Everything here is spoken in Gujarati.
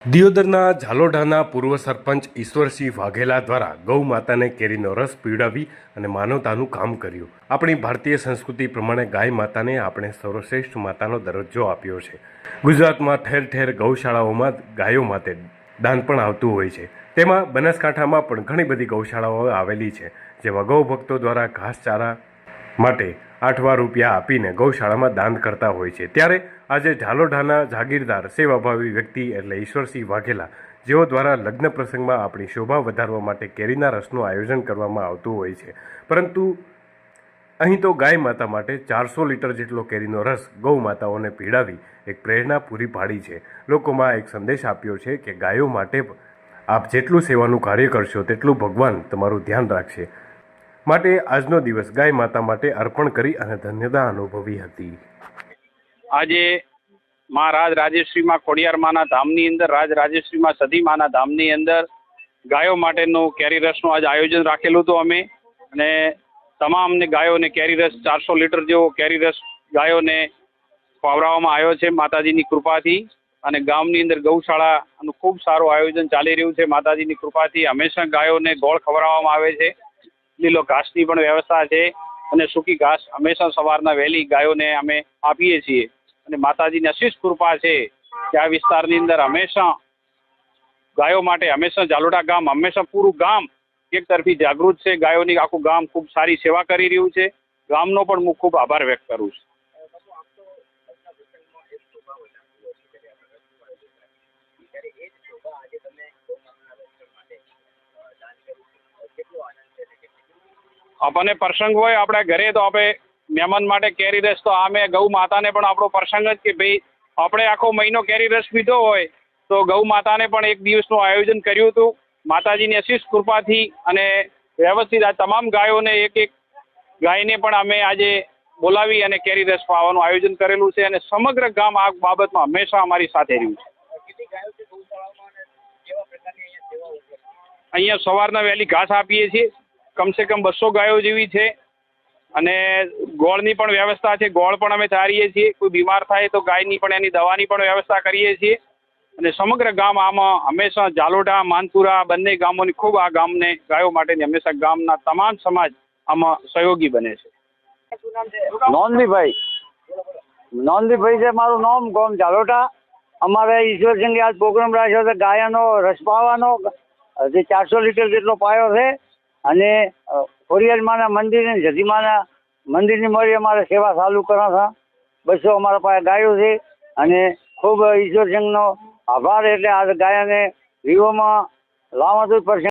દિયોદરના ઝાલોડાના પૂર્વ સરપંચ ઈશ્વરસિંહ વાઘેલા દ્વારા ગૌ માતાને કેરીનો રસ પીવડાવી અને માનવતાનું કામ કર્યું। આપણી ભારતીય સંસ્કૃતિ પ્રમાણે ગાય માતાને આપણે સર્વશ્રેષ્ઠ માતાનો દરજ્જો આપ્યો છે। ગુજરાતમાં ઠેર ઠેર ગૌશાળાઓમાં ગાયો માટે દાન પણ આવતું હોય છે। તેમાં બનાસકાંઠામાં પણ ઘણી બધી ગૌશાળાઓ આવેલી છે, જેમાં ગૌ ભક્તો દ્વારા ઘાસચારા માટે 8 રૂપિયા આપીને ગૌશાળામાં દાન કરતા હોય છે। ત્યારે આજે ઝાલોડાના જાગીરદાર સેવાભાવી વ્યક્તિ એટલે ઈશ્વરસિંહ વાઘેલા, જેઓ દ્વારા લગ્ન પ્રસંગમાં આપણી શોભા વધારવા માટે કેરીના રસનું આયોજન કરવામાં આવતું હોય છે, પરંતુ અહીં તો ગાય માતા માટે 400 લીટર જેટલો કેરીનો રસ ગૌ માતાઓને પીવડાવી એક પ્રેરણા પૂરી પાડી છે। લોકોમાં એક સંદેશ આપ્યો છે કે ગાયો માટે આપ જેટલું સેવાનું કાર્ય કરશો તેટલું ભગવાન તમારું ધ્યાન રાખશે। માટે આજનો દિવસ ગાય માતા માટે અર્પણ કરી અને ધન્યતા અનુભવી હતી। આજે માં રાજ રાજેશ્રીમાં ખોડિયાર માના ધામની અંદર, રાજ રાજેશ્રીમાં સધી માના ધામની અંદર ગાયો માટેનું કેરી રસનું આજ આયોજન રાખેલું હતું અમે, અને તમામને ગાયોને કેરી રસ 400 લીટર જેવો કેરી રસ ગાયોને ખવડાવવામાં આવ્યો છે માતાજીની કૃપાથી। અને ગામની અંદર ગૌશાળાનું ખૂબ સારું આયોજન ચાલી રહ્યું છે માતાજીની કૃપાથી। હંમેશા ગાયોને ગોળ ખવડાવવામાં આવે છે, લીલો ઘાસની પણ વ્યવસ્થા છે, અને સૂકી ઘાસ હંમેશા સવારના વહેલી ગાયોને અમે આપીએ છીએ। અને માતાજીની અશેષ કૃપા છે કે આ વિસ્તારની અંદર હંમેશા ગાયો માટે હંમેશા ઝાલોડા ગામ હંમેશા પૂરું ગામ એક તરફી જાગૃત છે। ગાયોની આખું ગામ ખૂબ સારી સેવા કરી રહ્યું છે। ગામનો પણ હું ખૂબ આભાર વ્યક્ત કરું છું। આપણને પ્રસંગ હોય આપણા ઘરે તો આપણે મહેમાન માટે કેરી રસ તો આમે ગૌ માતાને પણ આપણો પ્રસંગ જ કે ભાઈ આપણે આખો મહિનો કેરી રસ પીધો હોય તો ગૌ માતાને પણ એક દિવસનું આયોજન કર્યું હતું માતાજીની અશેષ કૃપાથી। અને વ્યવસ્થિત આ તમામ ગાયોને એક ગાયને પણ અમે આજે બોલાવી અને કેરી રસ પાવાનું આયોજન કરેલું છે, અને સમગ્ર ગામ આ બાબતમાં હંમેશા અમારી સાથે રહ્યું છે। અહીંયા સવારના વહેલી ઘાસ આપીએ છીએ, કમસે કમ 200 ગાયો જેવી છે, અને ગોળની પણ વ્યવસ્થા છે। ગોળ પણ અમે ચારીએ છીએ, કોઈ બીમાર થાય તો ગાયની પણ એની દવાની પણ વ્યવસ્થા કરીએ છીએ। અને સમગ્ર ગામ આમાં હંમેશા ઝાલોડા માનપુરા બંને ગામોની ખૂબ આ ગામને ગાયો માટેની હંમેશા ગામના તમામ સમાજ આમાં સહયોગી બને છે। નોંધીભાઈ છે મારું નામ, ગામ ઝાલોડા। અમારે ઈશ્વરસિંહે આજ પ્રોગ્રામ રાખ્યો છે ગાયનો રસ પાવાનો, જે 400 લીટર જેટલો પાયો છે, અને ખોડિયાર માના મંદિર અને સધી માના મંદિરની મળી અમારે સેવા ચાલુ કરો છે। 200 અમારા પાસે ગાયો છે, અને ખૂબ ઈશ્વરસિંહનો આભાર। એટલે આ ગાયોને વિવોમાં લાવવા તો